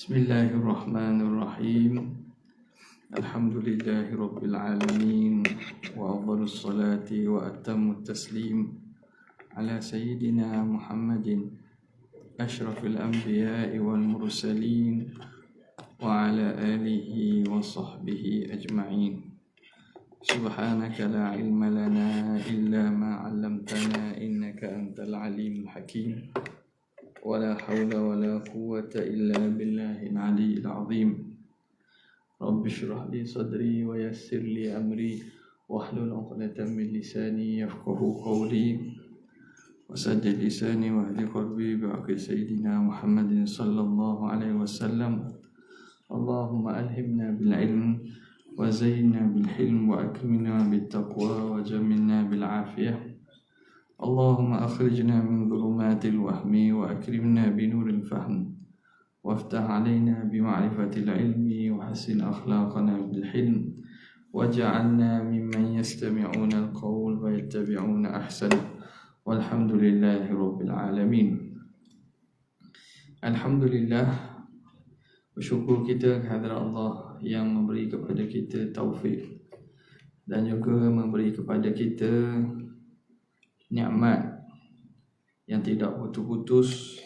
Bismillahirrahmanirrahim. Alhamdulillahi rabbil alamin wa afdhalus salati wa atamut taslim ala sayyidina Muhammadin asyrafil anbiya'i wal mursalin wa ala alihi wa sahbihi ajma'in. Subhanaka la ilma lana illa ma 'allamtana innaka antal alimul hakim. ولا حول ولا قوة إلا بالله العلي العظيم. رب اشرح لي صدري ويسر لي أمري واحلل عقدة من لساني يفقهوا قولي وسدد لساني واهد قلبي بعق سيدنا محمد صلى الله عليه وسلم. اللهم ألهمنا بالعلم وزينا بالحلم وأكرمنا بالتقوى وجملنا بالعافية. اللهم أخرجنا من ظلمات الوهم وأكرمنا بنور الفهم وافتح علينا بمعرفة العلم وحسن أخلاقنا بالحلم واجعلنا ممن يستمعون القول ويتبعون أحسنه والحمد لله رب العالمين. Alhamdulillah, bersyukur kita kehadrat Allah yang memberi kepada kita taufik dan juga memberi kepada kita nikmat yang tidak putus-putus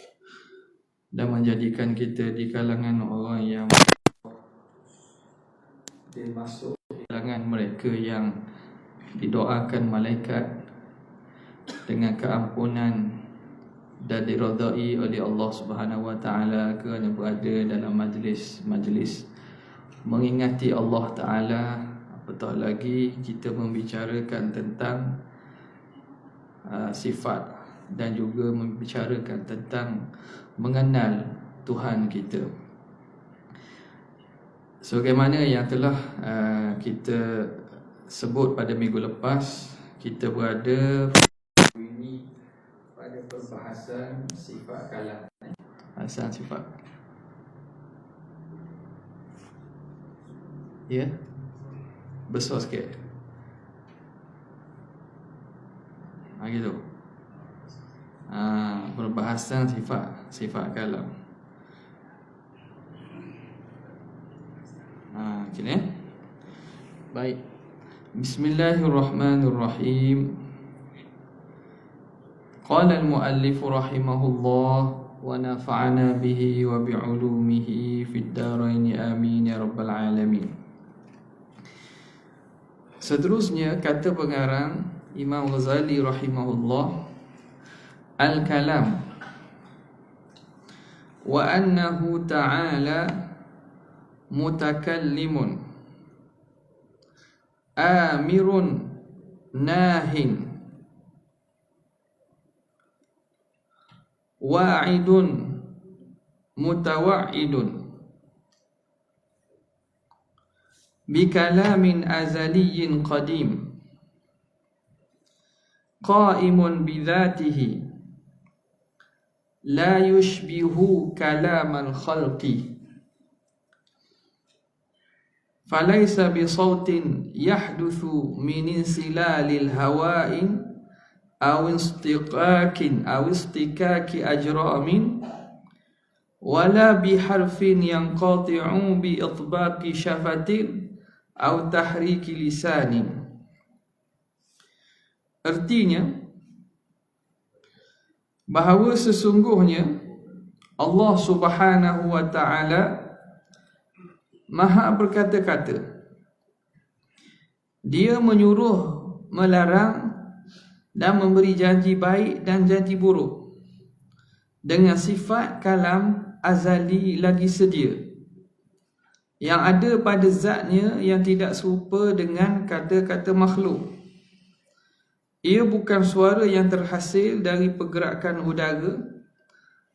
dan menjadikan kita di kalangan orang yang dimasuk di kalangan mereka yang didoakan malaikat dengan keampunan dan diridai oleh Allah Subhanahu wa taala kerana berada dalam majlis mengingati Allah taala. Apatah lagi kita membicarakan tentang sifat dan juga membicarakan tentang mengenal Tuhan kita. Sebagaimana yang telah kita sebut pada minggu lepas, kita berada ini pada perbahasan sifat kalam. Bahasan sifat. Ya. Besar sikit. Gitu. Perbahasan sifat kalam. Gini. Baik. Bismillahirrahmanirrahim. Qala al-muallif rahimahullah wa nafa'ana bihi wa bi'ulumihi fid dharain amin ya rabbal alamin. Seterusnya kata pengarang Imam Ghazali rahimahullah, al-kalam wa annahu ta'ala mutakallimun amirun nahin wa'idun mutawa'idun bikalamin azaliyyin qadim qaimun bidzatihi la yushbihu kalamal khalqi falaysa bisautin yahduthu min insilalil hawa'in aw istikaki ajramin wala biharfin yanqati'u bi itbaqi syafatin aw tahriki lisanin. Artinya bahawa sesungguhnya Allah Subhanahu wa ta'ala Maha berkata-kata. Dia menyuruh, melarang dan memberi janji baik dan janji buruk dengan sifat kalam azali lagi sedia yang ada pada zatnya yang tidak serupa dengan kata-kata makhluk. Ia bukan suara yang terhasil dari pergerakan udara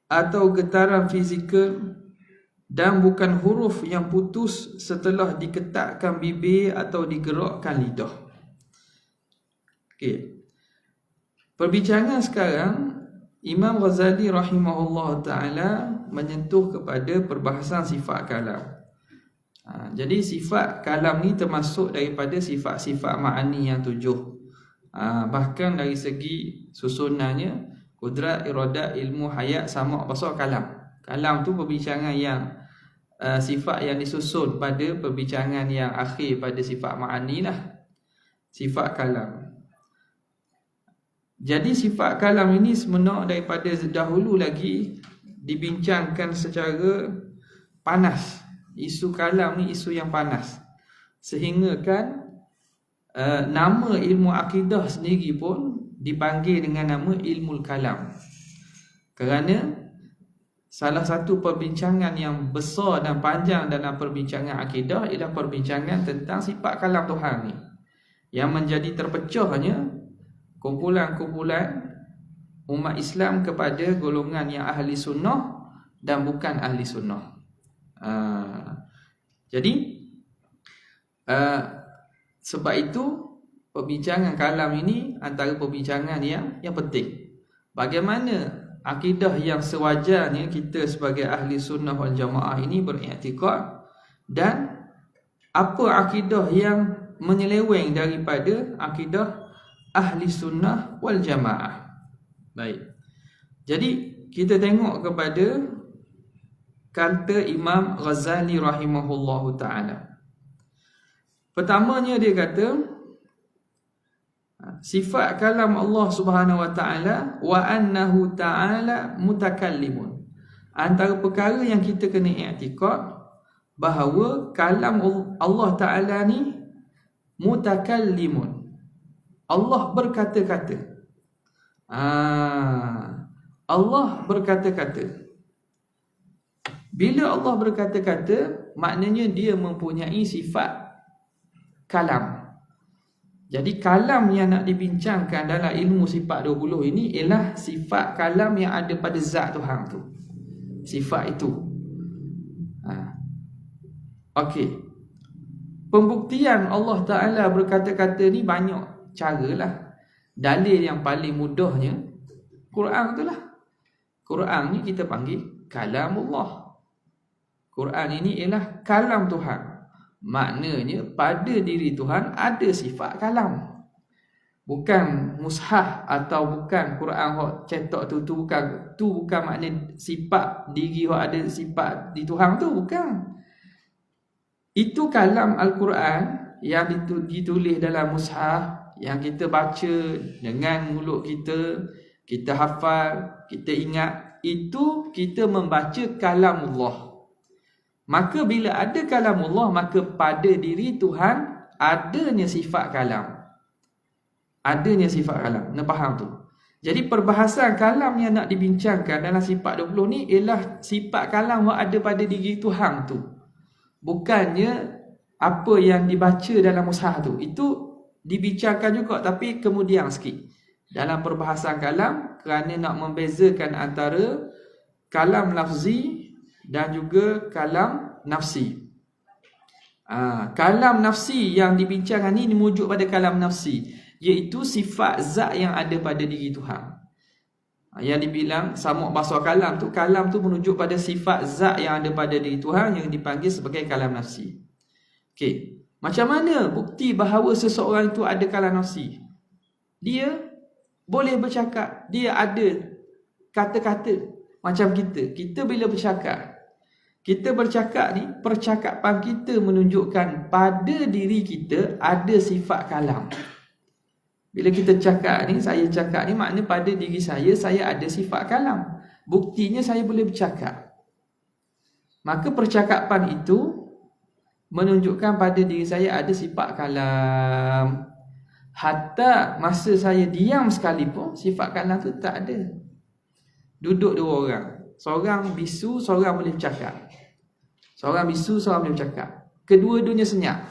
atau getaran fizikal dan bukan huruf yang putus setelah diketakkan bibir atau digerakkan lidah. Okey. Perbincangan sekarang Imam Ghazali rahimahullah ta'ala menyentuh kepada perbahasan sifat kalam. Jadi sifat kalam ni termasuk daripada sifat-sifat ma'ani yang 7. Bahkan dari segi susunannya, kudrat, iradat, ilmu, hayat, sama' basar, kalam. Kalam tu perbincangan yang sifat yang disusun pada perbincangan yang akhir pada sifat ma'ani lah. Sifat kalam. Jadi sifat kalam ini sebenarnya daripada dahulu lagi dibincangkan secara panas. Isu kalam ni isu yang panas. Sehingga kan nama ilmu akidah sendiri pun dipanggil dengan nama ilmu kalam. Kerana salah satu perbincangan yang besar dan panjang dalam perbincangan akidah ialah perbincangan tentang sifat kalam Tuhan ni, yang menjadi terpecahnya kumpulan-kumpulan umat Islam kepada golongan yang ahli sunnah dan bukan ahli sunnah. Jadi sebab itu perbincangan kalam ini antara perbincangan yang penting. Bagaimana akidah yang sewajarnya kita sebagai ahli sunnah wal jamaah ini beriktikad, dan apa akidah yang menyeleweng daripada akidah ahli sunnah wal jamaah. Baik. Jadi kita tengok kepada kata Imam Ghazali rahimahullahu ta'ala. Pertamanya dia kata sifat kalam Allah subhanahu wa ta'ala wa annahu ta'ala mutakallimun. Antara perkara yang kita kena i'tikad bahawa kalam Allah ta'ala ni mutakallimun. Allah berkata-kata. Allah berkata-kata. Bila Allah berkata-kata, maknanya dia mempunyai sifat kalam. Jadi kalam yang nak dibincangkan dalam ilmu sifat 20 ini ialah sifat kalam yang ada pada zat Tuhan tu. Sifat itu. Okey. Pembuktian Allah Ta'ala berkata-kata ni banyak caralah. Dalil yang paling mudahnya Quran tu lah. Quran ni kita panggil kalamullah. Quran ini ialah kalam Tuhan. Maknanya pada diri Tuhan ada sifat kalam. Bukan mushaf atau bukan Quran hok cetak tu bukan makna sifat diri hok ada sifat di Tuhan tu, bukan. Itu kalam Al-Quran yang ditulis dalam mushaf yang kita baca dengan mulut kita, kita hafal, kita ingat, itu kita membaca kalam Allah. Maka bila ada kalam Allah, maka pada diri Tuhan adanya sifat kalam. Adanya sifat kalam. Nak faham tu? Jadi perbahasan kalam yang nak dibincangkan dalam sifat 20 ni ialah sifat kalam yang ada pada diri Tuhan tu. Bukannya apa yang dibaca dalam mushaf tu. Itu dibincangkan juga tapi kemudian sikit. Dalam perbahasan kalam, kerana nak membezakan antara kalam lafzi dan juga kalam nafsi. Kalam nafsi yang dibincangkan ni merujuk pada kalam nafsi, iaitu sifat zat yang ada pada diri Tuhan. Yang dibilang sama bahasa kalam tu merujuk pada sifat zat yang ada pada diri Tuhan yang dipanggil sebagai kalam nafsi. Okey, macam mana bukti bahawa seseorang itu ada kalam nafsi? Dia boleh bercakap, dia ada kata-kata macam kita. Kita bila bercakap, kita bercakap ni, percakapan kita menunjukkan pada diri kita ada sifat kalam. Bila kita cakap ni, saya cakap ni, makna pada diri saya ada sifat kalam. Buktinya saya boleh bercakap. Maka percakapan itu menunjukkan pada diri saya ada sifat kalam. Hatta masa saya diam sekalipun, sifat kalam tu tak ada. Duduk dua orang. Seorang bisu, seorang boleh bercakap. Seorang bisu, seorang boleh bercakap. Kedua-duanya senyap.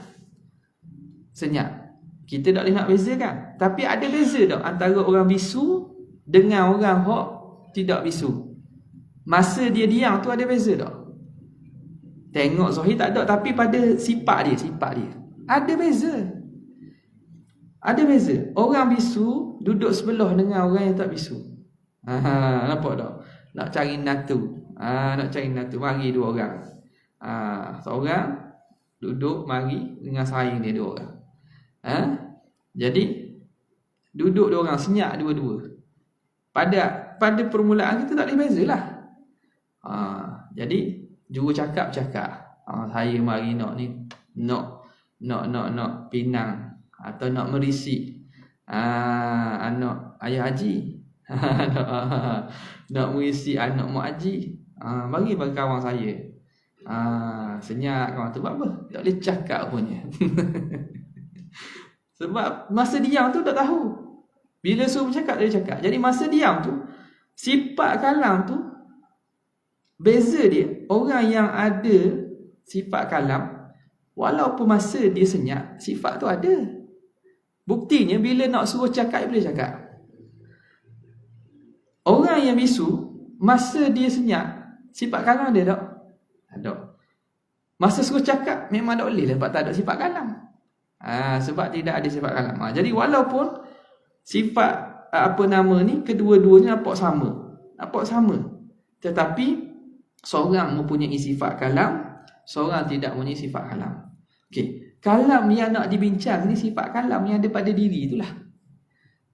Senyap. Kita tak boleh nak bezakan. Tapi ada beza tak antara orang bisu dengan orang hok tidak bisu? Masa dia diam tu ada beza tak? Tengok zahir tak ada, tapi pada sifat dia ada beza. Ada beza. Orang bisu duduk sebelah dengan orang yang tak bisu. Nampak tak? Nak cari natu. Nak cari natu. Mari dua orang. Seorang duduk mari dengan saing dia dua orang. Jadi duduk dua orang, senyap dua-dua. Pada permulaan kita tak boleh bezalah. Jadi juru cakap. Saya mari nak pinang atau nak merisik anak ayah haji. Nak merisik anak mak haji. Bagi kawan saya. Senyap kawan tu. Buat apa? Tak boleh cakap punya. Sebab masa diam tu tak tahu. Bila suruh bercakap dia cakap. Jadi masa diam tu, sifat kalam tu beza dia. Orang yang ada sifat kalam, walaupun masa dia senyap, sifat tu ada. Buktinya bila nak suruh cakap, dia boleh cakap. Orang yang bisu, masa dia senyap, sifat kalam dia tak? Ada. Masa suruh cakap, memang tak boleh lah, sebab tak ada sifat kalam. Sebab tidak ada sifat kalam. Jadi walaupun sifat kedua-duanya nampak sama. Tetapi seorang mempunyai sifat kalam, seorang tidak mempunyai sifat kalam. Okey. Kalam yang nak dibincang ni sifat kalam yang ada pada diri itulah.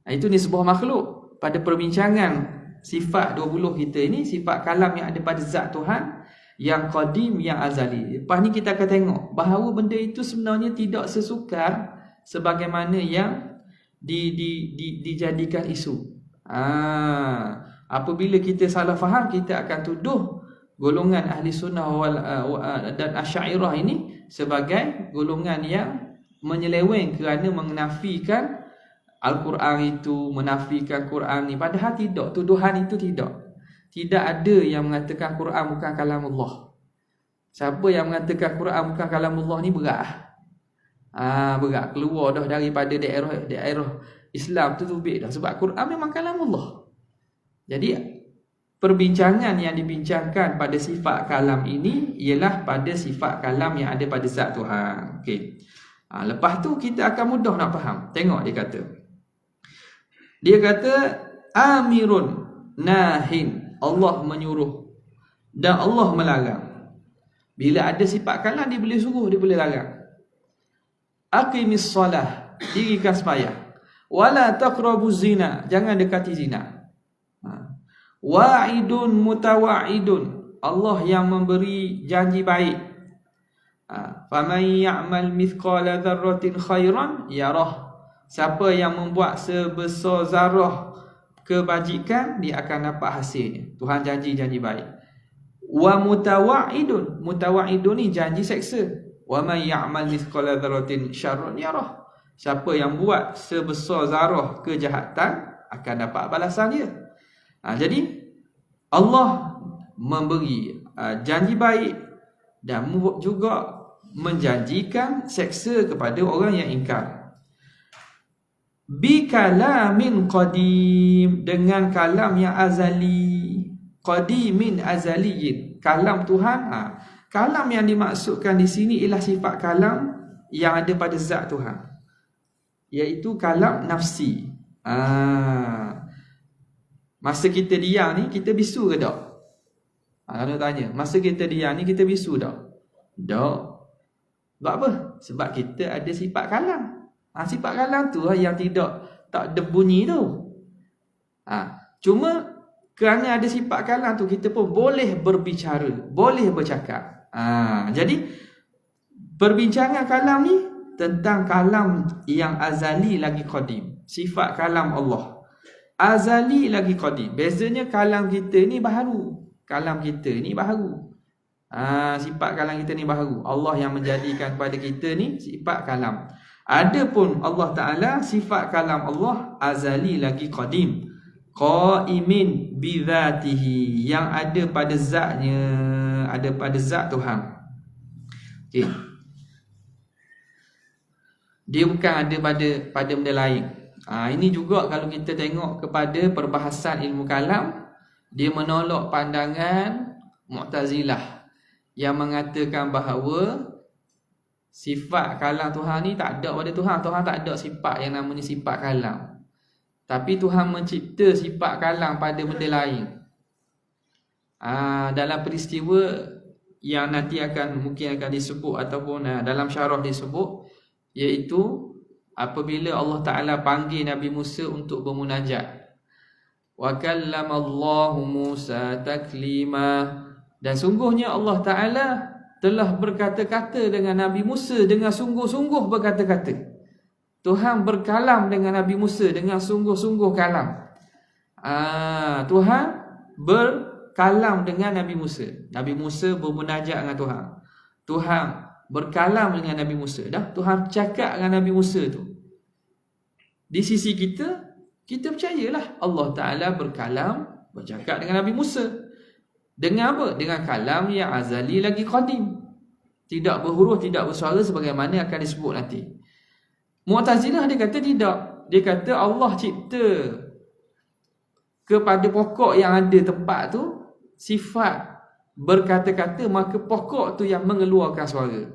Itu ni sebuah makhluk. Pada perbincangan sifat 20 kita ini, sifat kalam yang ada pada zat Tuhan, yang qadim, yang azali. Lepas ni kita akan tengok bahawa benda itu sebenarnya tidak sesukar sebagaimana yang dijadikan isu. Apabila kita salah faham, kita akan tuduh golongan ahli sunnah dan asy'ariyah ini sebagai golongan yang menyeleweng kerana menafikan Al-Quran itu, menafikan Quran ni. Padahal tidak, tuduhan itu tidak. Tidak ada yang mengatakan Quran bukan kalamullah. Siapa yang mengatakan Quran bukan kalamullah ni berat. Berat, keluar dah daripada daerah Islam tu tubik dah, sebab Quran memang kalamullah. Jadi perbincangan yang dibincangkan pada sifat kalam ini ialah pada sifat kalam yang ada pada zat Tuhan. Okey. Lepas tu kita akan mudah nak faham. Tengok dia kata amirun nahin, Allah menyuruh dan Allah melarang. Bila ada sifat kalam, dia boleh suruh, dia boleh larang. Aqimis solah, dirikan sembahyang. Wala taqrabuz zina, jangan dekati zina. Wa'idun mutawa'idun, Allah yang memberi janji baik. Faman ya'mal mithqala dzarratin khairan yarah, siapa yang membuat sebesar zarah kebajikan, dia akan dapat hasilnya. Tuhan janji baik. Wa mutawa'idun, mutawa'idun ni janji seksa. Wa man ya'mal mithqala dzarratin syarran yarah, siapa yang buat sebesar zarah kejahatan akan dapat balasan dia. Jadi Allah memberi janji baik dan juga menjanjikan seksa kepada orang yang ingkar. Bi kalamin qadim, dengan kalam yang azali. Qadimin azaliyin, kalam Tuhan. Kalam yang dimaksudkan di sini ialah sifat kalam yang ada pada zat Tuhan, iaitu kalam nafsi. Masa kita diam ni, kita bisu ke tak? Kalau tanya, masa kita diam ni, kita bisu tak? Tak. Sebab apa? Sebab kita ada sifat kalam. Sifat kalam tu yang tak ada bunyi tu. Cuma kerana ada sifat kalam tu, kita pun boleh berbicara, boleh bercakap. Jadi perbincangan kalam ni tentang kalam yang azali lagi qadim. Sifat kalam Allah azali lagi qadim. Bezanya kalam kita ni baharu. Sifat kalam kita ni baharu. Allah yang menjadikan kepada kita ni sifat kalam. Adapun Allah Ta'ala, sifat kalam Allah azali lagi qadim, qaimin bidzatihi, yang ada pada zatnya, ada pada zat Tuhan. Okay. Dia bukan ada pada benda lain. Ini juga kalau kita tengok kepada perbahasan ilmu kalam, dia menolak pandangan Mu'tazilah yang mengatakan bahawa sifat kalam Tuhan ni tak ada pada Tuhan. Tuhan tak ada sifat yang namanya sifat kalam. Tapi Tuhan mencipta sifat kalam pada benda lain. Dalam peristiwa yang nanti mungkin akan disebut ataupun dalam syarah disebut, iaitu apabila Allah Ta'ala panggil Nabi Musa untuk bermunajat. Wa kallamallahu Musa taklima. Dan sungguhnya Allah Ta'ala telah berkata-kata dengan Nabi Musa dengan sungguh-sungguh berkata-kata. Tuhan berkalam dengan Nabi Musa dengan sungguh-sungguh kalam. Tuhan berkalam dengan Nabi Musa. Nabi Musa bermunajat dengan Tuhan. Tuhan berkalam dengan Nabi Musa. Tuhan cakap dengan Nabi Musa tu. Di sisi kita percayalah Allah Ta'ala bercakap dengan Nabi Musa. Dengan apa? Dengan kalam yang azali lagi qadim. Tidak berhuruf, tidak bersuara sebagaimana akan disebut nanti. Mu'tazilah dia kata tidak. Dia kata Allah cipta kepada pokok yang ada tempat tu sifat berkata-kata, maka pokok tu yang mengeluarkan suara.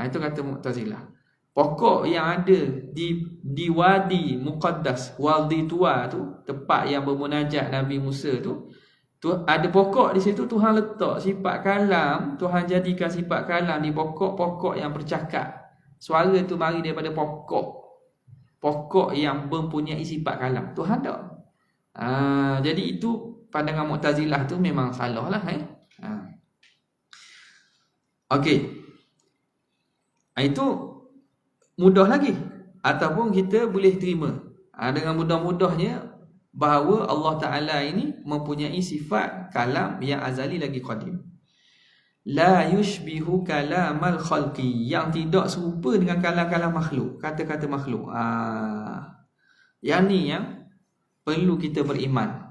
Itu kata Mu'tazilah. Pokok yang ada di wadi muqaddas, wadi tua tu, tempat yang bermunajat Nabi Musa tu, ada pokok di situ. Tuhan letak sifat kalam, Tuhan jadikan sifat kalam di pokok-pokok yang bercakap. Suara tu mari daripada pokok yang mempunyai sifat kalam. Tuhan tak. Jadi itu pandangan Mu'tazilah tu memang salah lah. Okey. Itu mudah lagi, ataupun kita boleh terima dengan mudah-mudahnya bahawa Allah Ta'ala ini mempunyai sifat kalam yang azali lagi qadim. La yushbihu kalamal khalqi, yang tidak serupa dengan kalam-kalam makhluk, kata-kata makhluk. Yang ni yang perlu kita beriman.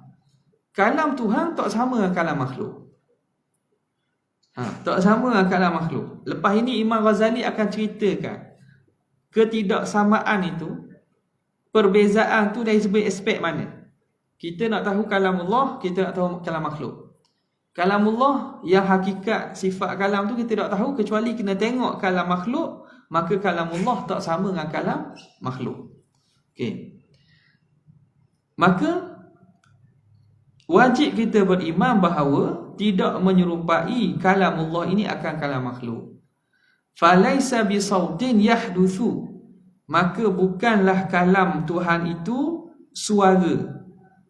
Kalam Tuhan tak sama dengan kalam makhluk. Tak sama dengan kalam makhluk. Lepas ini Imam Ghazali akan ceritakan ketidaksamaan itu, perbezaan tu dari sebagai aspek mana. Kita nak tahu kalamullah, kita nak tahu kalam makhluk. Kalamullah yang hakikat sifat kalam tu kita tak tahu kecuali kena tengok kalam makhluk, maka kalamullah tak sama dengan kalam makhluk. Okey. Maka wajib kita beriman bahawa tidak menyerupai kalamullah ini akan kalam makhluk. Falaisa bisautin yahduthu, maka bukanlah kalam Tuhan itu suara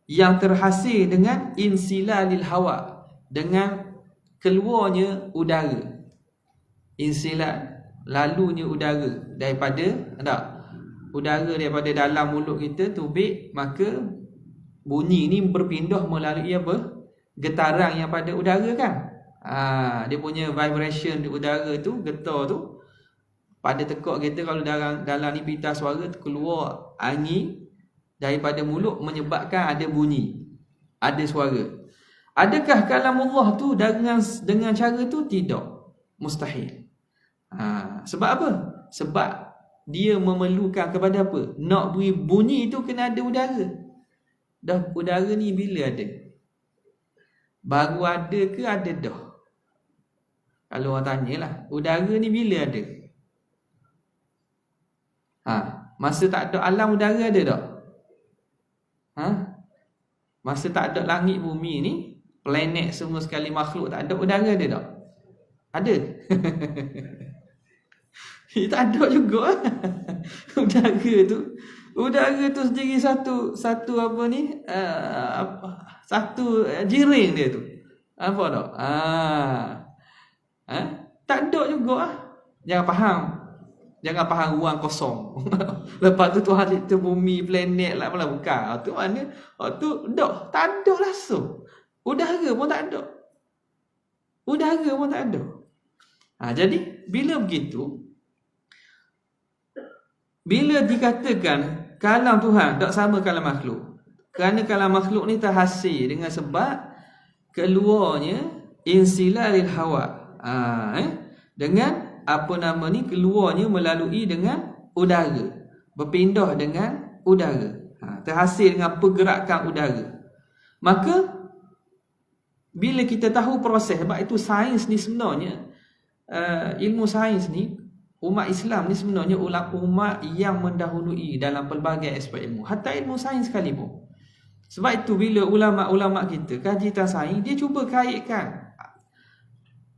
yang terhasil dengan insilalil hawa, dengan keluarnya udara. Insilal, lalunya udara udara daripada dalam mulut kita tubik, maka bunyi ni berpindah melalui apa? Getaran yang pada udara kan. Dia punya vibration di udara tu, getar tu pada tekak kita, kalau dalam ni pita suara keluar angin daripada mulut menyebabkan ada bunyi, ada suara. Adakah kalamullah tu dengan cara tu? Tidak, mustahil. Sebab apa? Sebab dia memerlukan kepada apa? Nak beri bunyi tu kena ada udara. Udara ni bila ada? Baru ada ke ada dah? Kalau orang tanyalah, udara ni bila ada? Masa tak ada alam, udara ada tak? Masa tak ada langit bumi ni, planet semua sekali makhluk tak ada, udara ada tak? Ada. Tak ada juga. Udara tu sendiri satu apa ni? Satu jiring dia tu. Apa tak? Tak ada juga. Jangan faham ruang kosong. Lepas tu Tuhan cipta bumi, planet lah, malah bukan. Tu mana? Tu tak ada langsung. Udara pun tak ada. Jadi bila begitu, Bila dikatakan kalam Tuhan tak sama kalam makhluk, kerana kalam makhluk ni terhasil dengan sebab keluarnya insilalil hawa. Dengan apa nama ni, keluarnya melalui dengan udara, berpindah dengan udara. Terhasil dengan pergerakan udara. Maka bila kita tahu proses, sebab itu sains ni sebenarnya, ilmu sains ni, umat Islam ni sebenarnya umat yang mendahului dalam pelbagai aspek ilmu, hatta ilmu sains sekalipun. Sebab itu bila ulama-ulama kita kaji tentang sains, dia cuba kaitkan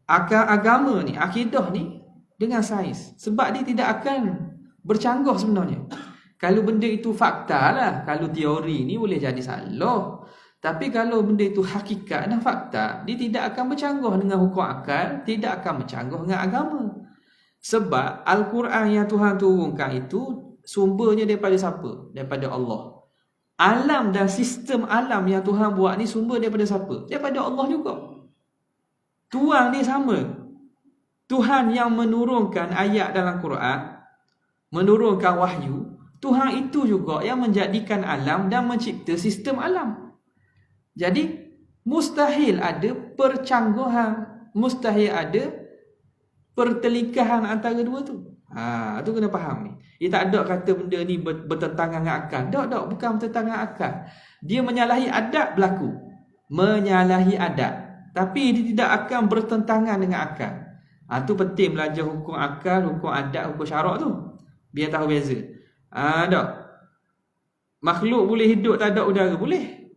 agama ni, akidah ni dengan sains. Sebab dia tidak akan bercanggah sebenarnya. Kalau benda itu fakta lah, kalau teori ni boleh jadi salah. Tapi kalau benda itu hakikat dan fakta, dia tidak akan bercanggah dengan hukum akal, tidak akan bercanggah dengan agama. Sebab Al-Quran yang Tuhan turunkan itu sumbernya daripada siapa? Daripada Allah. Alam dan sistem alam yang Tuhan buat ni sumber daripada siapa? Daripada Allah juga. Tuhan ni sama. Tuhan yang menurunkan ayat dalam Quran, menurunkan wahyu, Tuhan itu juga yang menjadikan alam dan mencipta sistem alam. Jadi mustahil ada percanggahan, mustahil ada pertelikahan antara dua tu. Tu kena faham ni. Dia tak ada kata benda ni bertentangan dengan akal. Tak, bukan bertentangan dengan akal. Dia menyalahi adab berlaku. Menyalahi adab. Tapi dia tidak akan bertentangan dengan akal. Tu penting belajar hukum akal, hukum adab, hukum syarak tu. Biar tahu beza. Tak. Makhluk boleh hidup tak ada udara? Boleh.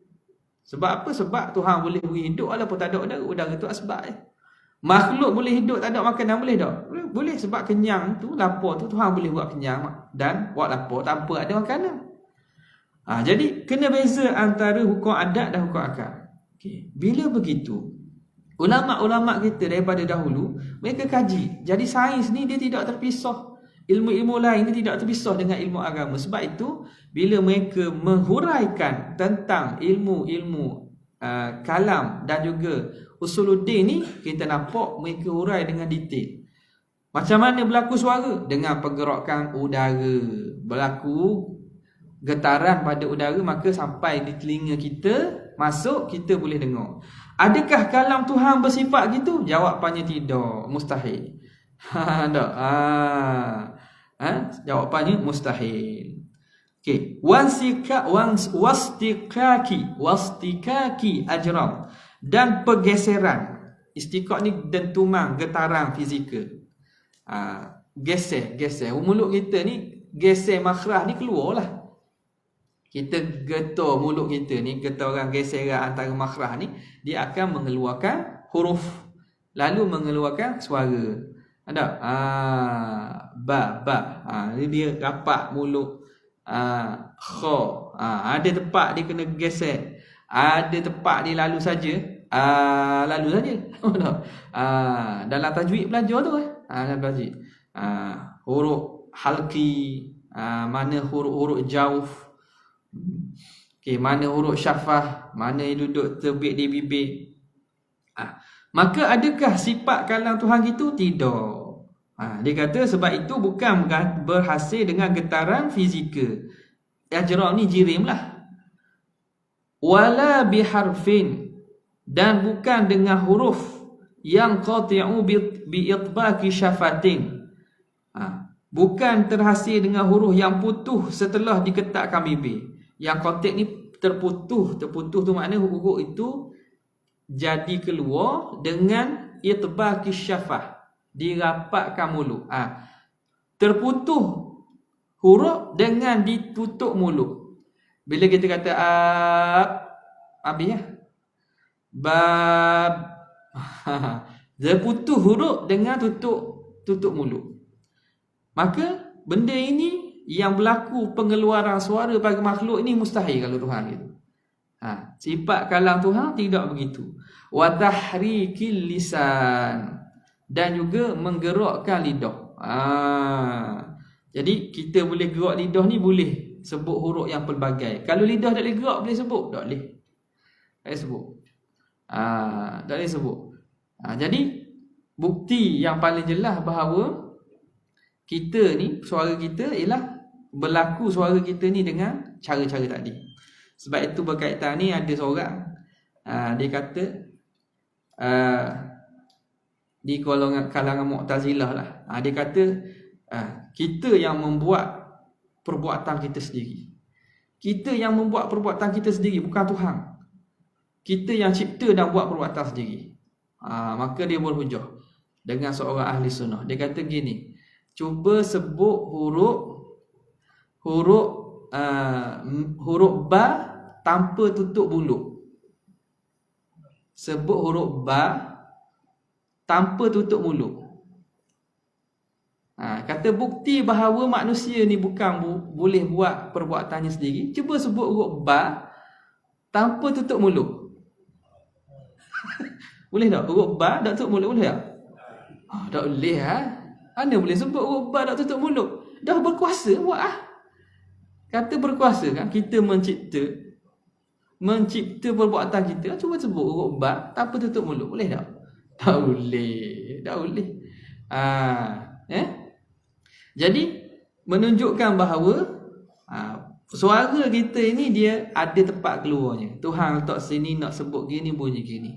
Sebab apa? Sebab Tuhan boleh beri hidup walaupun tak ada udara. Udara tu sebab Makhluk boleh hidup tak ada makanan, boleh tak? Boleh, sebab kenyang tu, lapar tu Tuhan boleh buat kenyang dan buat lapar tanpa ada makanan. Jadi kena beza antara hukum adat dan hukum akal. Bila begitu, ulama-ulama kita daripada dahulu mereka kaji. Jadi sains ni dia tidak terpisah. Ilmu-ilmu lain ni tidak terpisah dengan ilmu agama. Sebab itu bila mereka menghuraikan tentang ilmu-ilmu kalam dan juga usuluddin ni, kita nampak mereka hurai dengan detail. Macam mana berlaku suara? Dengan pergerakan udara. Berlaku getaran pada udara, maka sampai di telinga kita, masuk, kita boleh dengar. Adakah kalam Tuhan bersifat gitu? Jawapannya tidak, mustahil. Tak. Jawapannya mustahil. Okey, wastikaki ajram, dan pergeseran. Istiqaq ni dentuman, getaran fizikal. Geser. Mulut kita ni geser makhraj ni keluarlah. Kita getar mulut kita ni, getaran geseran antara makhraj ni, dia akan mengeluarkan huruf, lalu mengeluarkan suara. Ada ba. Ni dia rapat mulut. Kha. Ada tempat dia kena geser, ada tempat dia lalu saja. Dalam tajwid belajar tu dalam tajwid. Huruf halqi, mana huruf jauf. Mana huruf syafah, mana yang duduk terbit di bibir. Maka adakah sifat kalam Tuhan gitu? Tidak. Dia kata sebab itu bukan berhasil dengan getaran fizikal. Ajram ni jirim lah. Wala biharfin, dan bukan dengan huruf yang qati'u bi itbaqi syafatin. Bukan terhasil dengan huruf yang putus setelah diketakkan bibir. Yang qati' ni terputus tu makna huruf itu jadi keluar dengan itbaqi syafah, dirapatkan mulut. Terputus huruf dengan ditutup mulut. Bila kita kata habis ya. Bab. Terputus huruf dengan tutup mulut. Maka benda ini yang berlaku pengeluaran suara bagi makhluk ini mustahil kalau Tuhan gitu. Sifat kalam Tuhan tidak begitu. Wa tahrikil lisan, dan juga menggerakkan lidah. Jadi kita boleh gerak lidah ni, boleh sebut huruf yang pelbagai. Kalau lidah tak boleh gerak, boleh sebut? Tak boleh. Tak boleh sebut. Tak boleh sebut. Jadi bukti yang paling jelas bahawa kita ni, suara kita ialah berlaku suara kita ni dengan cara-cara tadi. Sebab itu berkaitan ni ada seorang dia kata di kalangan Mu'tazilah lah. Dia kata kita yang membuat perbuatan kita sendiri. Kita yang membuat perbuatan kita sendiri, bukan Tuhan. Kita yang cipta dan buat perbuatan sendiri. Maka dia berhujah dengan seorang ahli sunnah. Dia kata gini, cuba sebut huruf ba tanpa tutup bulu. Sebut huruf ba tanpa tutup mulut. Kata bukti bahawa manusia ni bukan boleh buat perbuatannya sendiri. Cuba sebut huruf ba tanpa tutup mulut. Boleh tak? Huruf ba tak tutup mulut, boleh tak? Tak boleh Mana boleh sebut huruf ba tak tutup mulut? Dah berkuasa buat Kata berkuasa kan, kita mencipta perbuatan kita. Cuba sebut huruf ba tanpa tutup mulut, boleh tak? Tak boleh. Jadi menunjukkan bahawa suara kita ini dia ada tempat keluarnya. Tuhan letak sini nak sebut gini, bunyi gini.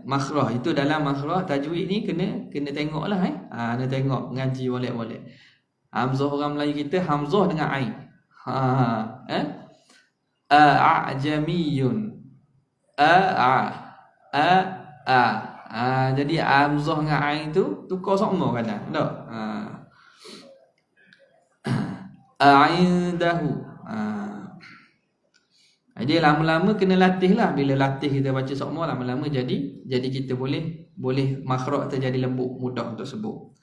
Makhraj itu dalam makhraj tajwid ni kena tengoklah kena tengok ngaji molek-molek. Hamzah orang Melayu kita hamzah dengan ain. A'jamiyun. Jadi hamzah dengan ain tu tukar sama kadang. Tak? A'indahu. Jadi lama-lama kena latih lah. Bila latih kita baca sama, lama-lama jadi kita boleh makhraj terjadi lembut, mudah untuk sebut.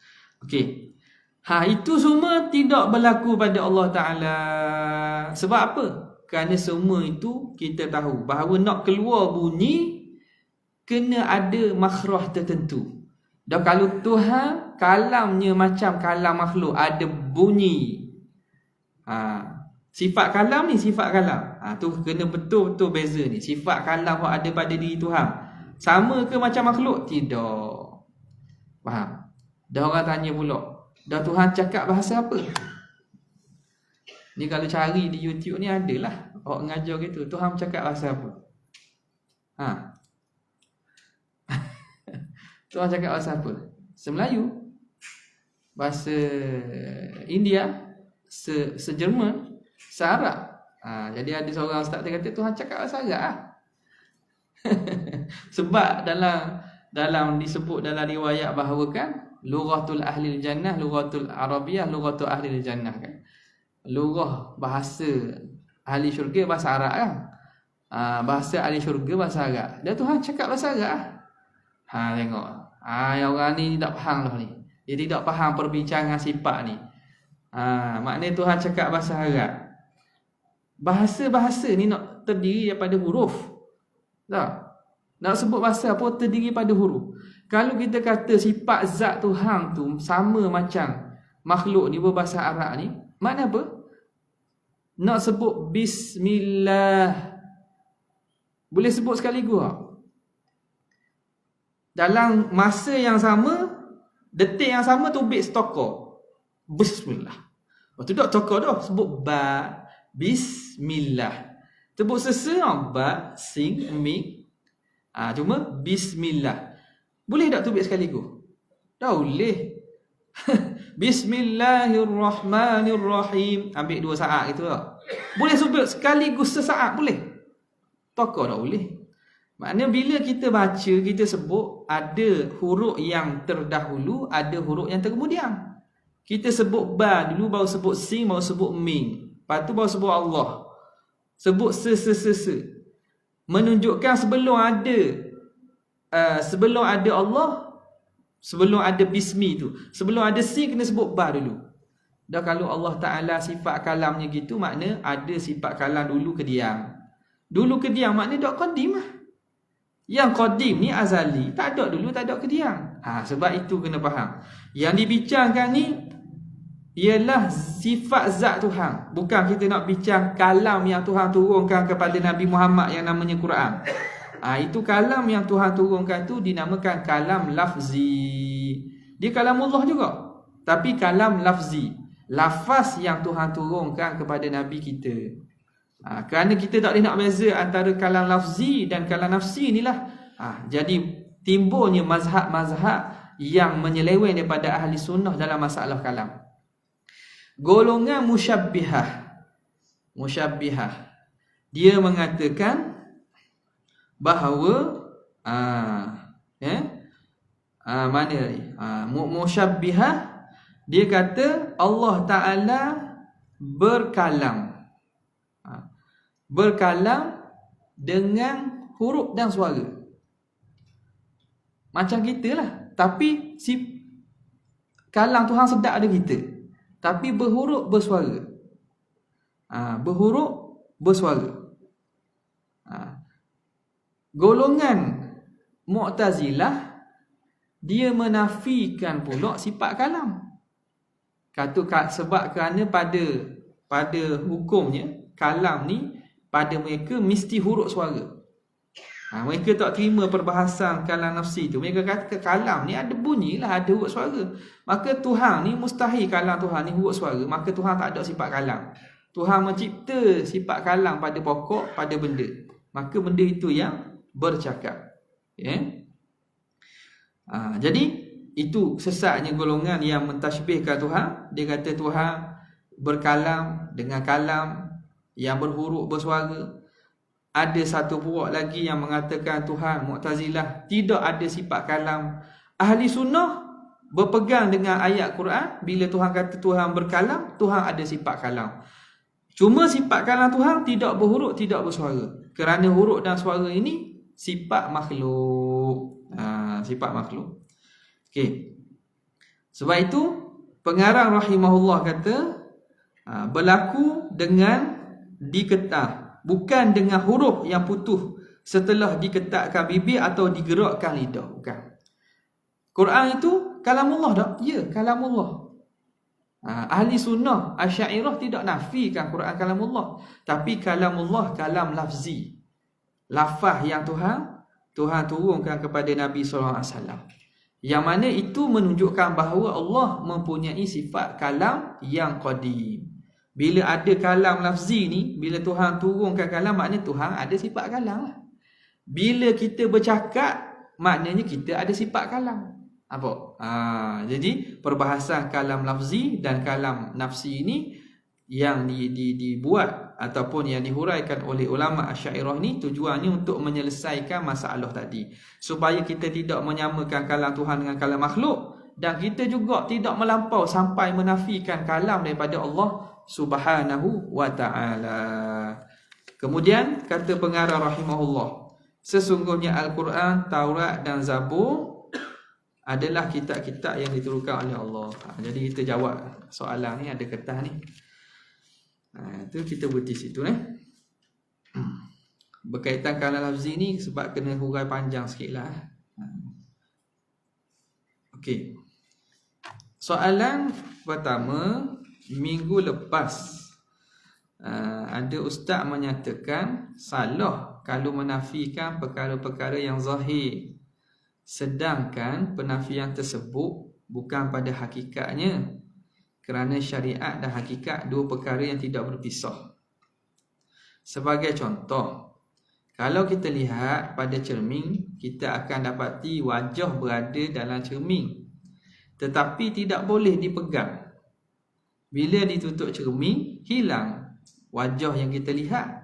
Okey. Itu semua tidak berlaku pada Allah Ta'ala. Sebab apa? Kerana semua itu kita tahu bahawa nak keluar bunyi kena ada makhraj tertentu. Dan kalau Tuhan kalamnya macam kalam makhluk, ada bunyi. Sifat kalam ni sifat kalam. Tu kena betul-betul beza ni. Sifat kalam yang ada pada diri Tuhan sama ke macam makhluk? Tidak. Faham? Dah orang tanya pula, dah Tuhan cakap bahasa apa? Ni kalau cari di YouTube ni adalah orang ngajar gitu. Tuhan cakap bahasa apa? Tuhan cakap bahasa apa? Semelayu, bahasa India, Sejerman, Searab. Jadi ada seorang ustaz dia kata Tuhan cakap bahasa Arab Sebab dalam disebut dalam riwayat bahawa kan lughatul ahli jannah, lughatul arabiyah, lughatul ahli jannah kan. Lughah bahasa ahli syurga bahasa Arab kan. Bahasa ahli syurga bahasa Arab. Dan Tuhan cakap bahasa Arab. Tengok. Yang orang ni tak faham lah ni. Dia tidak faham perbincangan sifat ni. Maknanya Tuhan cakap bahasa Arab. Bahasa-bahasa ni nak terdiri daripada huruf. Tak? Nak sebut bahasa apa terdiri pada huruf. Kalau kita kata sifat zat Tuhan tu sama macam makhluk ni berbahasa Arab ni, makna apa? Nak sebut bismillah, boleh sebut sekaligus tak? Dalam masa yang sama, detik yang sama tubik setokor. Bismillah. Tu tak tokor dah, sebut ba, bismillah. Sebut sesama ba, sing, mik. Cuma bismillah. Boleh tak tubik sekaligus? Tak boleh. Bismillahirrahmanirrahim. Ambil 2 saat gitu tak? Boleh sebut sekaligus sesaat boleh? Tokor tak boleh. Maknanya bila kita baca, kita sebut ada huruf yang terdahulu, ada huruf yang terkemudian. Kita sebut ba dulu, baru sebut sin, baru sebut min. Lepas tu baru sebut Allah. Sebut se. Menunjukkan sebelum ada Allah, sebelum ada bismi tu, sebelum ada sin kena sebut ba dulu. Dan kalau Allah Ta'ala sifat kalamnya gitu, makna ada sifat kalam dulu kediam. Dulu kediam makna tak qadim lah. Yang qadim ni azali, tak ada dulu, tak ada kediam. Sebab itu kena faham. Yang dibincangkan ni ialah sifat zat Tuhan. Bukan kita nak bincang kalam yang Tuhan turunkan kepada Nabi Muhammad yang namanya Quran. Itu kalam yang Tuhan turunkan tu dinamakan kalam lafzi. Dia kalam Allah juga, tapi kalam lafzi. lafaz yang Tuhan turunkan kepada Nabi kita. Kerana kita tak boleh nak beza antara kalam lafzi dan kalam nafsi inilah. Jadi timbulnya mazhab-mazhab yang menyeleweng daripada ahli sunnah dalam masalah kalam. Golongan musyabbihah. Dia mengatakan bahawa mana ni? Musyabbihah dia kata Allah Taala berkalam. Berkalam dengan huruf dan suara. Macam kita lah. Tapi kalam Tuhan sedap ada kita. Tapi berhuruf bersuara. Berhuruf bersuara. Golongan Mu'tazilah dia menafikan pula sifat kalam. Sebab kerana pada hukumnya kalam ni pada mereka mesti huruf suara. Mereka tak terima perbahasan kalam nafsi tu. Mereka kata kalam ni ada bunyi lah, ada huruf suara. Maka Tuhan ni mustahil kalam Tuhan ni huruf suara. Maka Tuhan tak ada sifat kalam. Tuhan mencipta sifat kalam pada pokok, pada benda. Maka benda itu yang bercakap. Jadi itu sesatnya golongan yang mentashbihkan Tuhan. Dia kata Tuhan berkalam dengan kalam yang berhuruf bersuara. Ada satu puak lagi yang mengatakan Tuhan, Mu'tazilah, tidak ada sifat kalam. Ahli sunnah berpegang dengan ayat Quran. Bila Tuhan kata Tuhan berkalam, Tuhan ada sifat kalam. Cuma sifat kalam Tuhan tidak berhuruf, tidak bersuara. Kerana huruf dan suara ini sifat makhluk. Sifat makhluk. Okey. Sebab itu pengarang rahimahullah kata berlaku dengan diketah, bukan dengan huruf yang putus setelah diketatkan bibir atau digerakkan lidah. Bukan. Quran itu kalamullah tak? Ya, kalamullah. Ahli sunnah Asy'ariyah tidak nafikan Quran kalamullah, tapi kalamullah kalam lafzi. Lafaz yang Tuhan turunkan kepada Nabi SAW. Yang mana itu menunjukkan bahawa Allah mempunyai sifat kalam yang qadim. Bila ada kalam lafzi ni, bila Tuhan turunkan kalam, maknanya Tuhan ada sifat kalam lah. Bila kita bercakap, maknanya kita ada sifat kalam. Apa? Jadi perbahasan kalam lafzi dan kalam nafsi ini yang dibuat ataupun yang dihuraikan oleh ulama Asy'ariyah ni tujuannya untuk menyelesaikan masalah tadi, supaya kita tidak menyamakan kalam Tuhan dengan kalam makhluk, dan kita juga tidak melampau sampai menafikan kalam daripada Allah Subhanahu wa ta'ala. Kemudian kata pengarang rahimahullah, sesungguhnya Al-Quran, Taurat dan Zabur adalah kitab-kitab yang diturunkan oleh Allah. Jadi kita jawab soalan ni, ada kertas ni. Itu kita berhenti situ berkaitan kalam lafzi ni, sebab kena hurai panjang sikit lah. Okey. Soalan pertama, minggu lepas ada ustaz menyatakan salah kalau menafikan perkara-perkara yang zahir, sedangkan penafian tersebut bukan pada hakikatnya, kerana syariat dan hakikat dua perkara yang tidak berpisah. Sebagai contoh, kalau kita lihat pada cermin, kita akan dapati wajah berada dalam cermin, tetapi tidak boleh dipegang. Bila ditutup cermin, hilang wajah yang kita lihat.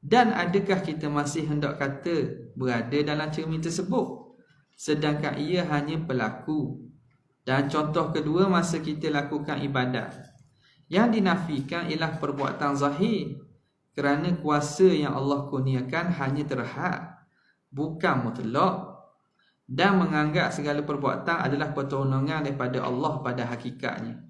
Dan adakah kita masih hendak kata berada dalam cermin tersebut, sedangkan ia hanya pelaku? Dan contoh kedua, masa kita lakukan ibadat, yang dinafikan ialah perbuatan zahir, kerana kuasa yang Allah kurniakan hanya terhad, bukan mutlak, dan menganggap segala perbuatan adalah pertolongan daripada Allah pada hakikatnya.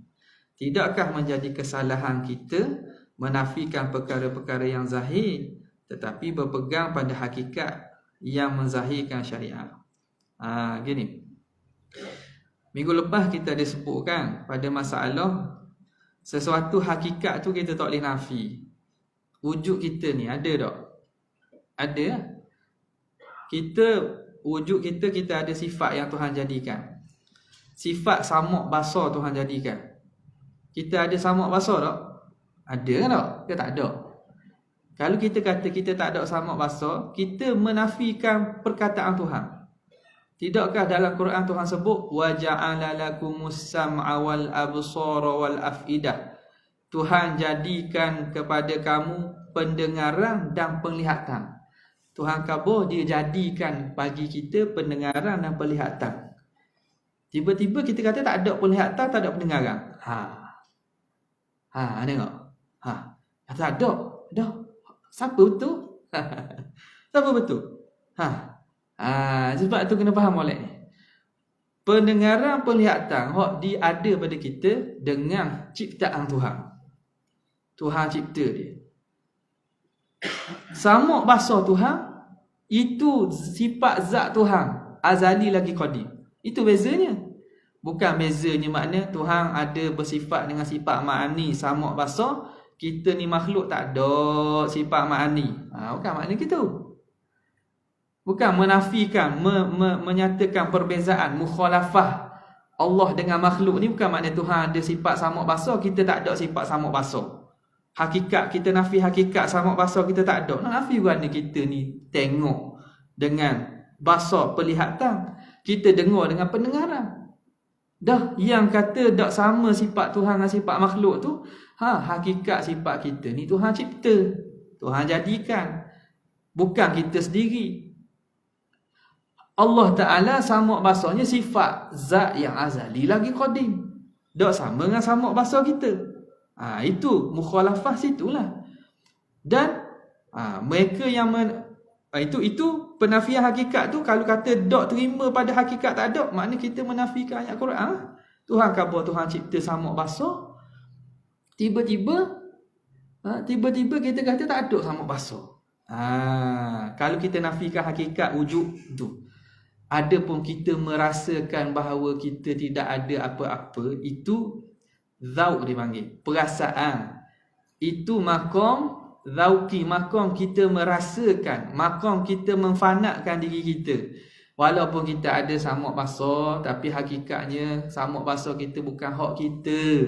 Tidakkah menjadi kesalahan kita menafikan perkara-perkara yang zahir, tetapi berpegang pada hakikat yang menzahirkan syariat? Gini, minggu lepas kita ada sebutkan pada masalah sesuatu hakikat tu kita tak boleh nafi. Wujud kita ni ada tak? Ada. Wujud kita ada sifat yang Tuhan jadikan. Sifat samak basar Tuhan jadikan. Kita ada samak basah tak? Ada kan tak? Ke tak ada? Kalau kita kata kita tak ada samak basah, kita menafikan perkataan Tuhan. Tidakkah dalam Quran Tuhan sebut wa ja'ala lakumus sam'a wal absara wal afidah? Tuhan jadikan kepada kamu pendengaran dan penglihatan. Tuhan kabur dia jadikan bagi kita pendengaran dan penglihatan. Tiba-tiba kita kata tak ada penglihatan, tak ada pendengaran. Tengok. Tak ada. Dah. Siapa betul? Siapa betul? Sebab tu kena faham molek ni. Pendengaran, penglihatan hak dia ada pada kita dengan ciptaan Tuhan. Tuhan cipta dia. Samak basah Tuhan itu sifat zat Tuhan, azali lagi qadim. Itu bezanya. Bukan bezanya makna Tuhan ada bersifat dengan sifat ma'ani samak basah, kita ni makhluk tak ada sifat ma'ani. Bukan makna gitu. Bukan menafikan, menyatakan perbezaan, mukhalafah Allah dengan makhluk ni bukan makna Tuhan ada sifat samak basah, kita tak ada sifat samak basah. Hakikat kita nafi hakikat samak basah kita tak ada. Nafi kerana kita ni tengok dengan basah penglihatan, kita dengar dengan pendengaran. Dah yang kata tak sama sifat Tuhan dengan sifat makhluk tu, hakikat sifat kita ni Tuhan cipta, Tuhan jadikan, bukan kita sendiri. Allah Ta'ala samak basahnya sifat zat yang azali lagi qadim. Tak sama dengan samak basah kita. Itu mukhalafah situlah. Dan mereka yang itu penafian hakikat tu, kalau kata tak terima pada hakikat tak ada, makna kita menafikan ayat Quran. Tuhan khabar Tuhan cipta samak basah. Tiba-tiba kita kata tak ada samak basah. Kalau kita nafikan hakikat wujud tu, adapun kita merasakan bahawa kita tidak ada apa-apa, itu zauq dipanggil, perasaan. Itu maqam zauqi, maqam kita merasakan, maqam kita memfanatkan diri kita. Walaupun kita ada samak basah, tapi hakikatnya samak basah kita bukan hak kita.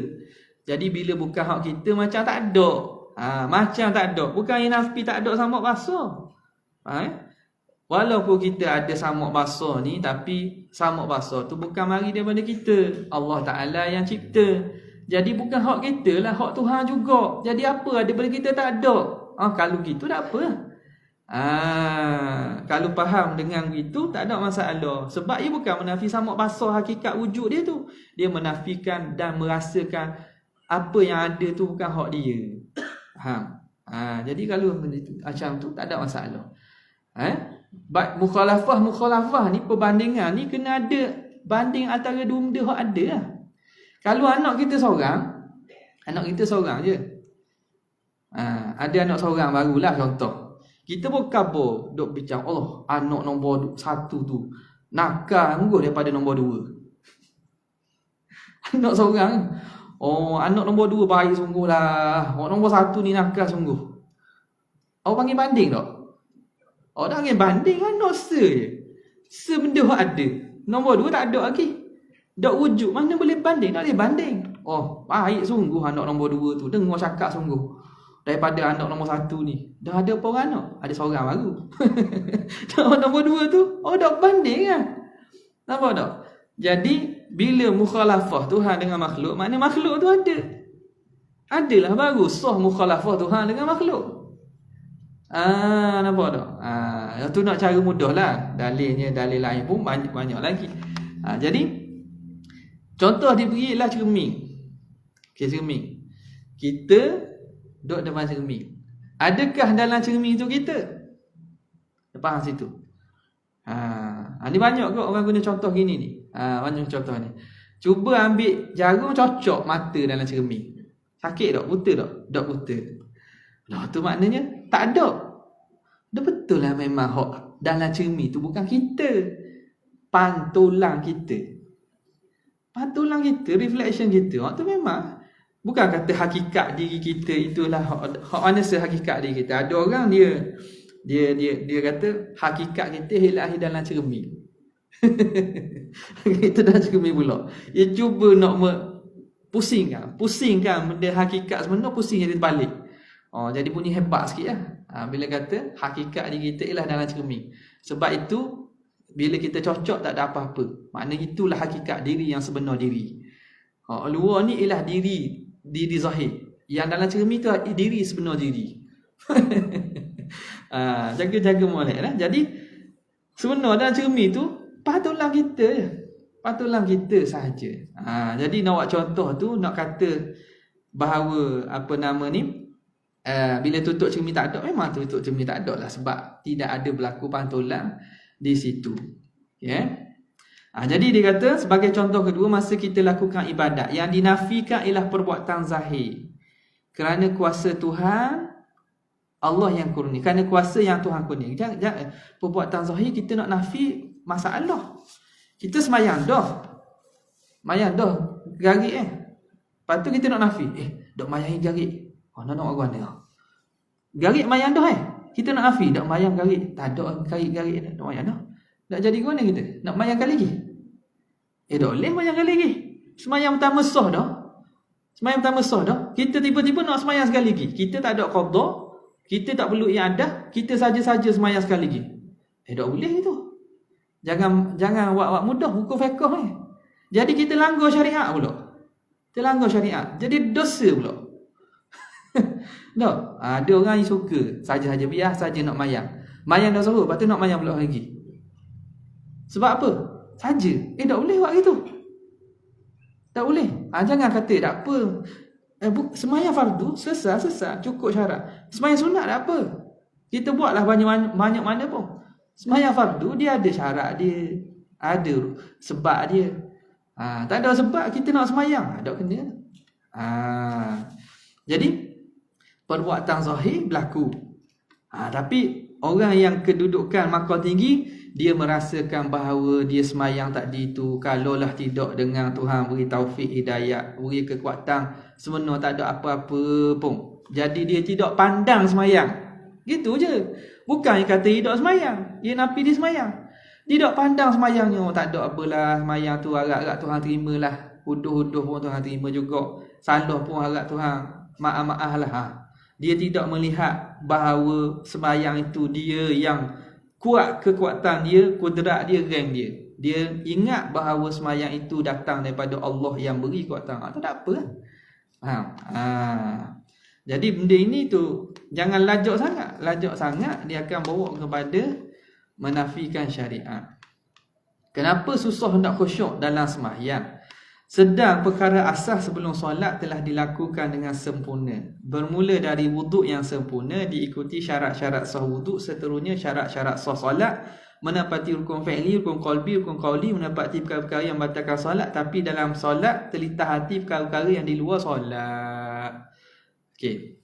Jadi bila bukan hak kita, macam tak ada. Macam tak ada. Bukan yang nafi tak ada samak basah. Walaupun kita ada samak basah ni, tapi samak basah tu bukan mari daripada kita. Allah Ta'ala yang cipta. Jadi bukan hak kita lah, hak Tuhan juga. Jadi apa daripada kita tak ada. Kalau gitu tak apa. Kalau faham dengan itu tak ada masalah. Sebab ia bukan menafi samak basah hakikat wujud dia tu. Dia menafikan dan merasakan apa yang ada tu bukan hak dia. Jadi kalau macam tu tak ada masalah. Mukhalafah ni, perbandingan ni kena ada banding antara dua benda hak ada lah. Kalau anak kita seorang je, ada anak seorang barulah contoh, kita pun kabur duk bincang, Allah, anak nombor 1 tu nakal sungguh daripada nombor 2. Anak seorang, anak nombor 2 baik sungguh lah, nombor 1 ni nakal sungguh. Awak panggil banding tak? Orang yang banding kan dosa je. Sebenda ada. Nombor 2 tak ada lagi. Tak wujud. Mana boleh banding? Tak boleh banding. Baik sungguh anak nombor 2 tu. Dengar cakap sungguh. Daripada anak nombor 1 ni. Dah ada apa orang anak? Ada seorang baru. Nombor 2 tu, tak banding kan? Nampak tak? Jadi, bila mukhalafah Tuhan dengan makhluk, maknanya makhluk tu ada. Adalah baru sah mukhalafah Tuhan dengan makhluk. Nampak tak? Tu nak cara mudah lah. Dalil lain pun banyak lagi. Jadi contoh diberilah cermin. Cermin. Kita duduk depan cermin. Adakah dalam cermin tu kita? Faham situ? Ni banyak kot orang guna contoh gini ni. Banyak contoh ni. Cuba ambil jarum cocok mata dalam cermin. Sakit tak? Buta tak? Tak buta. Tu maknanya tak ada. Dah betul lah memang hak dalam cermin tu bukan kita. Pantulan kita. Pantulan kita, reflection kita. Tu memang bukan kata hakikat diri kita itulah hak mana sehakikat diri kita. Ada orang dia kata hakikat kita hilang dalam cermin. Kita dalam cermin pula. Dia cuba nak Pusingkan benda hakikat sebenar, pusing jadi terbalik. Jadi bunyi hebat sikit lah. Bila kata hakikat diri kita ialah dalam cermin. Sebab itu bila kita cocok tak ada apa-apa. Maknanya itulah hakikat diri yang sebenar diri. Luar ni ialah diri zahir. Yang dalam cermin tu diri sebenar diri. Jaga-jaga molek lah. Jadi sebenar dalam cermin tu patutlah kita je. Patutlah kita sahaja. Jadi nak buat contoh tu, nak kata bahawa bila tutup cermin tak ada, memang tutup cermin tak ada lah, sebab tidak ada berlaku pantulan di situ. Jadi dia kata sebagai contoh kedua, masa kita lakukan ibadat, yang dinafikan ialah perbuatan zahir. Kerana kuasa Tuhan Allah yang kurni, kerana kuasa yang Tuhan kurni. Jangan perbuatan zahir kita nak nafi masalah. Kita semayang dah. Garik Lepas tu kita nak nafi. Dok mayang garik. Nak buat mana? Garik mayang dah Kita nak nafi, dok mayang garik. Tak ada garik nak mayang dah. Tak jadi guna kita. Nak mayang kali lagi. Dok boleh mayang kali lagi. Semayang pertama sah dah. Kita tiba-tiba nak semayang sekali lagi. Kita tak ada qada. Kita tak perlu iadah. Kita saja-saja semayang sekali lagi. Dok boleh itu. Jangan buat mudah hukum fiqh Jadi kita langgar syariat pula. Jadi dosa pula. Tak. Ada orang yang suka saja-saja biar saja nak mayang. Mayang dah suruh, lepas tu nak mayang pula lagi. Sebab apa? Saja. Tak boleh buat gitu. Tak boleh. Jangan kata tak apa. Semayang fardu selesai, cukup syarat. Semayang sunat tak apa. Kita buatlah banyak mana pun. Semayang fardu dia ada syarat dia, ada sebab dia. Tak ada sebab kita nak semayang, tak kena. Jadi perbuatan zahir berlaku. Tapi orang yang kedudukan maqam tinggi, dia merasakan bahawa dia semayang tadi tu kalaulah tidak dengan Tuhan beri taufik hidayah, beri kekuatan, sebenar tak ada apa-apa pun. Jadi dia tidak pandang semayang. Gitu je. Bukan dia kata tidak semayang, dia nafi dia semayang. Tidak pandang semayangnya, tak ada apalah, semayang tu harap-harap Tuhan terimalah. Huduh-huduh pun Tuhan terima juga. Salah pun harap Tuhan maaf-maaf lah. Dia tidak melihat bahawa semayang itu dia yang kuat kekuatan dia, kudrat dia, rank dia. Dia ingat bahawa semayang itu datang daripada Allah yang beri kekuatan. Tak apa lah. Jadi benda ini tu jangan lajak sangat dia akan bawa kepada menafikan syariat. Kenapa susah nak khusyuk dalam sembahyang? Sedang perkara asas sebelum solat telah dilakukan dengan sempurna. Bermula dari wuduk yang sempurna, diikuti syarat-syarat sah wuduk, seterusnya syarat-syarat sah solat, menepati rukun fi'li, rukun qalbi, rukun qawli, menepati perkara-perkara yang batalkan solat, tapi dalam solat telitah hati perkara-perkara yang di luar solat. Okey.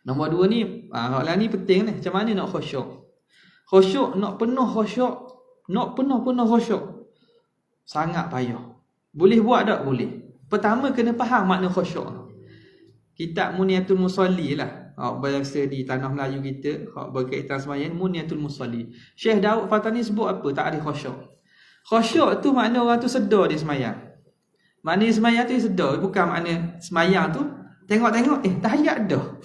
Nombor 2 ni, soalan ni penting ni. Macam mana nak khusyuk? Nak penuh khusyuk. Sangat payah. Boleh buat tak? Boleh. Pertama kena faham makna khusyuk. Kitab Muniyatul Musalli lah. Bahasa di tanah Melayu kita, berkaitan sembahyang, Muniyatul Musalli. Syekh Daud Fatani sebut apa? Tak ada khusyuk. Khusyuk tu makna orang tu sedar dia sembahyang. Makna sembahyang tu dia sedar. Bukan makna sembahyang tu tengok-tengok, tahiyat dah.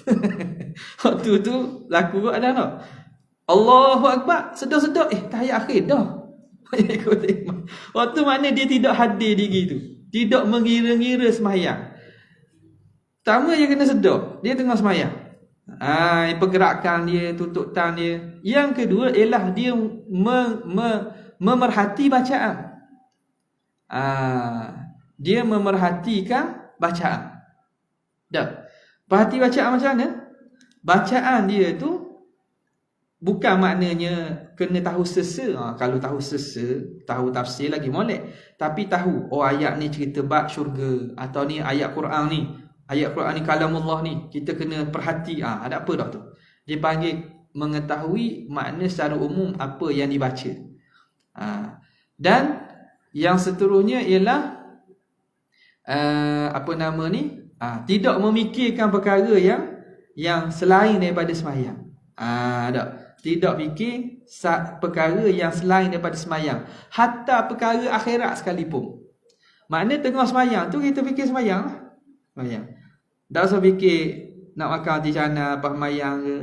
Waktu tu laku kot ada tak? Allahu Akbar, sedar-sedar, tahiyat akhir dah. Waktu mana dia tidak hadir diri tu, tidak mengira-ngira sembahyang. Pertama yang kena sedar, dia tengah sembahyang. Pergerakan dia, tuntutan dia. Yang kedua ialah dia memerhati bacaan. Dia memerhatikan bacaan. Dah. Perhati bacaan macam mana? Bacaan dia tu bukan maknanya kena tahu sesa. Kalau tahu sesa, tahu tafsir lagi molek. Tapi tahu, ayat ni cerita bab syurga, atau ni ayat Quran ni. Ayat Quran ni kalamullah ni. Kita kena perhati. Ada apa dah tu? Dia panggil mengetahui makna secara umum apa yang dibaca. Dan yang seterusnya ialah tidak memikirkan perkara yang selain daripada sembahyang. Tidak fikir perkara yang selain daripada sembahyang, hatta perkara akhirat sekalipun. Makna tengah semayang tu kita fikir semayang lah. Semayang. Tak usah fikir nak makan roti canai apa semayang ke.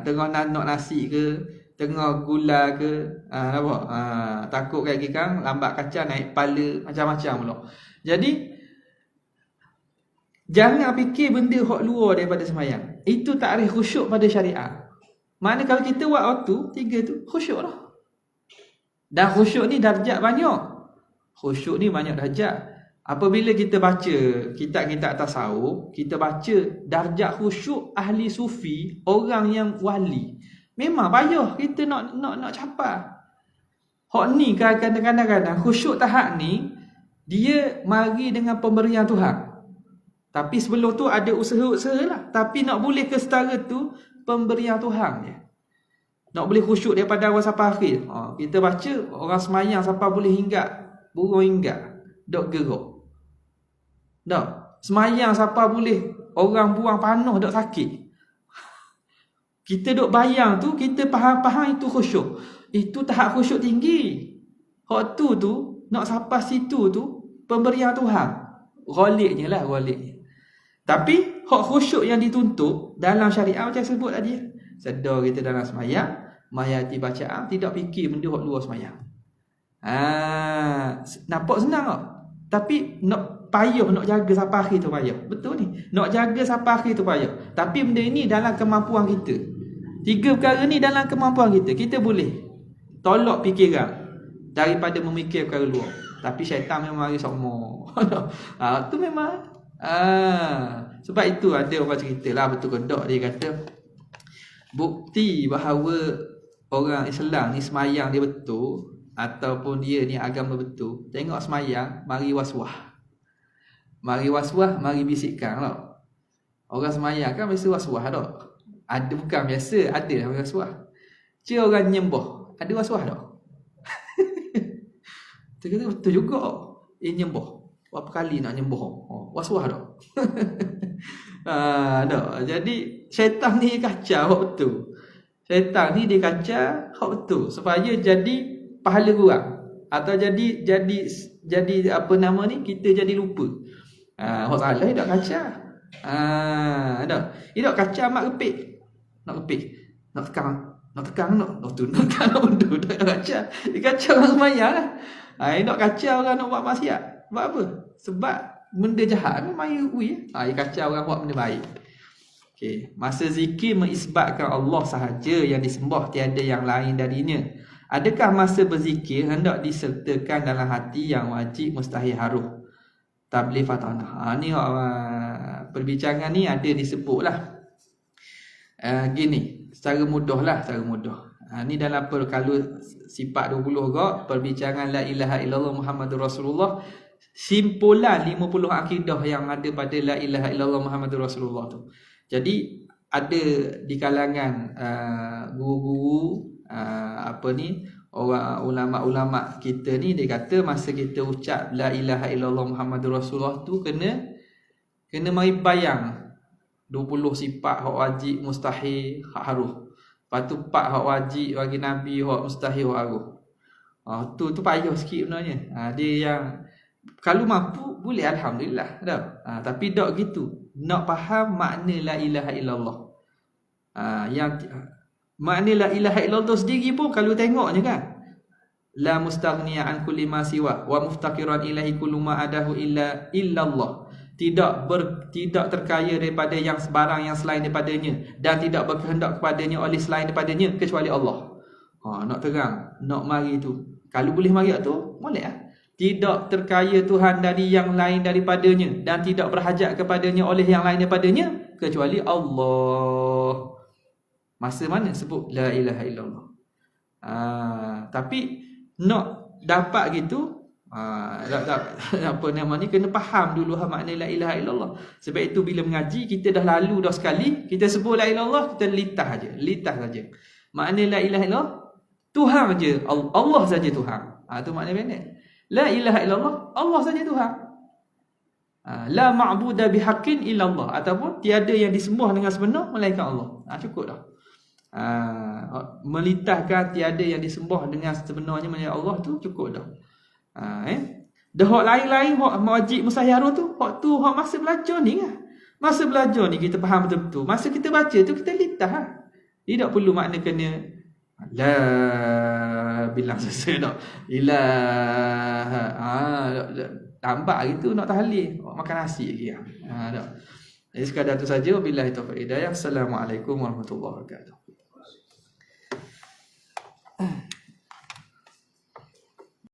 Tengah nak nasi ke, tengah gula ke, nampak? Takut kaki kan lambat kacang naik kepala macam-macam pula. Jadi jangan fikir benda hak luar daripada semayang. Itu takrif khusyuk pada syariat. Mana kalau kita buat waktu 3 tu khusyuk lah. Dan khusyuk ni darjat banyak. Khusyuk ni banyak darjat. Apabila kita baca kitab-kitab tasawuf, kita baca darjat khusyuk ahli sufi, orang yang wali. Memang payah kita nak capai. Hak ni kadang-kadang khusyuk tahap ni dia mari dengan pemberian Tuhan. Tapi sebelum tu ada usaha-usaha lah. Tapi nak boleh ke setara tu pemberian Tuhan je. Nak boleh khusyuk daripada awal sampai akhir. Kita baca orang semayang sampai boleh hinggap, burung hinggap, dok gerak. Tak, semayang sampai boleh orang buang panuh dok sakit. Kita dok bayang tu, kita faham itu khusyuk. Itu tahap khusyuk tinggi. Hak tu nak sampai situ tu pemberian Tuhan. Ghaliknya lah, ghaliknya. Tapi hak khusyuk yang dituntut dalam syariat macam sebut tadi, sedar kita dalam semayang, mayati bacaan, tidak fikir benda hak luar semayang. Nampak senang tak? Tapi nak payah nak jaga sampai akhir tu payah. Betul ni. Nak jaga sampai akhir tu payah. Tapi benda ni dalam kemampuan kita. 3 perkara ni dalam kemampuan kita. Kita boleh tolak fikiran daripada memikir perkara luar. Tapi syaitan memang mari sokmo. Tu memang. Sebab itu ada orang cerita lah, betul kedok dia kata bukti bahawa orang Islam ni semayang dia betul ataupun dia ni agama betul. Tengok semayang mari waswah. Mari waswah, mari bisikkan lah. Orang semayang kan biasa waswah tak? Ada bukan biasa, ada lah waswah. Cik orang nyembah, ada waswah tak? Dia kata betul juga. Nyembah. Berapa kali nak nyembah? Was-was tak? Tak. Jadi syaitan ni kacau hak betul. Syaitan ni dia kacau hak betul supaya jadi pahala kurang atau jadi apa nama ni, kita jadi lupa. Hak salah dia tak kacau. Tak. Dia tak kacau mak kepik. Nak kepik. Nak tekan nak tu nak tekan nak undur tak kacau. Dia kacau orang semayang lah. Dia nak kacau orang nak buat maksiat. Sebab apa? Sebab benda jahat memang dia kacau orang buat benda baik. Okey, masa zikir mengisbatkan Allah sahaja yang disembah, tiada yang lain darinya. Adakah masa berzikir hendak disertakan dalam hati yang wajib, mustahil, haruh? Tabligh fatanah. Ni perbincangan ni ada disebutlah. Gini, secara mudah. Ni dalam kalau sifat 20 gak perbincangan la ilaha illallah Muhammadur Rasulullah. Simpulan 50 akidah yang ada pada la ilaha illallah Muhammadur Rasulullah tu. Jadi ada di kalangan guru-guru orang ulama-ulama kita ni, dia kata masa kita ucap la ilaha illallah Muhammadur Rasulullah tu kena mari bayang 20 sifat hak wajib, mustahil, hak haruh. Lepas tu 4 hak wajib bagi Nabi, hak mustahil, hak haruh. Tu payah sikit sebenarnya. Dia yang kalau mampu boleh alhamdulillah dah. Tapi tak gitu. Nak faham makna la ilaha illallah. Yang makna la ilaha illallah sendiri pun kalau tengoknya kan, la mustaghniya an kulli ma siwa wa muftaqiran ilahi kullu ma adahu illallah. Tidak terkaya daripada yang sebarang yang selain daripadanya, dan tidak berkehendak kepadanya oleh selain daripadanya kecuali Allah. Nak terang, nak mari tu. Kalau boleh mari tu, boleh lah. Tidak terkaya Tuhan dari yang lain daripadanya, dan tidak berhajat kepadanya oleh yang lain daripadanya kecuali Allah. Masa mana sebut la ilaha illallah. Tapi nak dapat gitu, apa nama ni, kena faham dulu makna la ilaha illallah. Sebab itu bila mengaji kita dah lalu dah sekali, kita sebut la ilaha illallah, kita litah saja. Makna la ilaha illallah Tuhan saja, Allah saja Tuhan. Tu makna pendek. La ilaha illallah, Allah saja Tuhan. La ma'buda bihaqqin illallah, ataupun tiada yang disembah dengan sebenar melainkan Allah. Cukup dah. Melitahkan tiada yang disembah dengan sebenarnya melainkan Allah tu cukup dah. Dah hak lain-lain, hak wajib musayyarah tu, hak masa belajar ni lah. Masa belajar ni kita faham betul-betul. Masa kita baca tu kita litah lah. Tidak perlu makna kena la bilang sesuai tak. Ilaha. Tambah gitu nak tahlil. Makan nasi lagi lah. Tak. Jadi sekadar tu saja. Billahi taufiq hidayah. Assalamualaikum warahmatullahi wabarakatuh.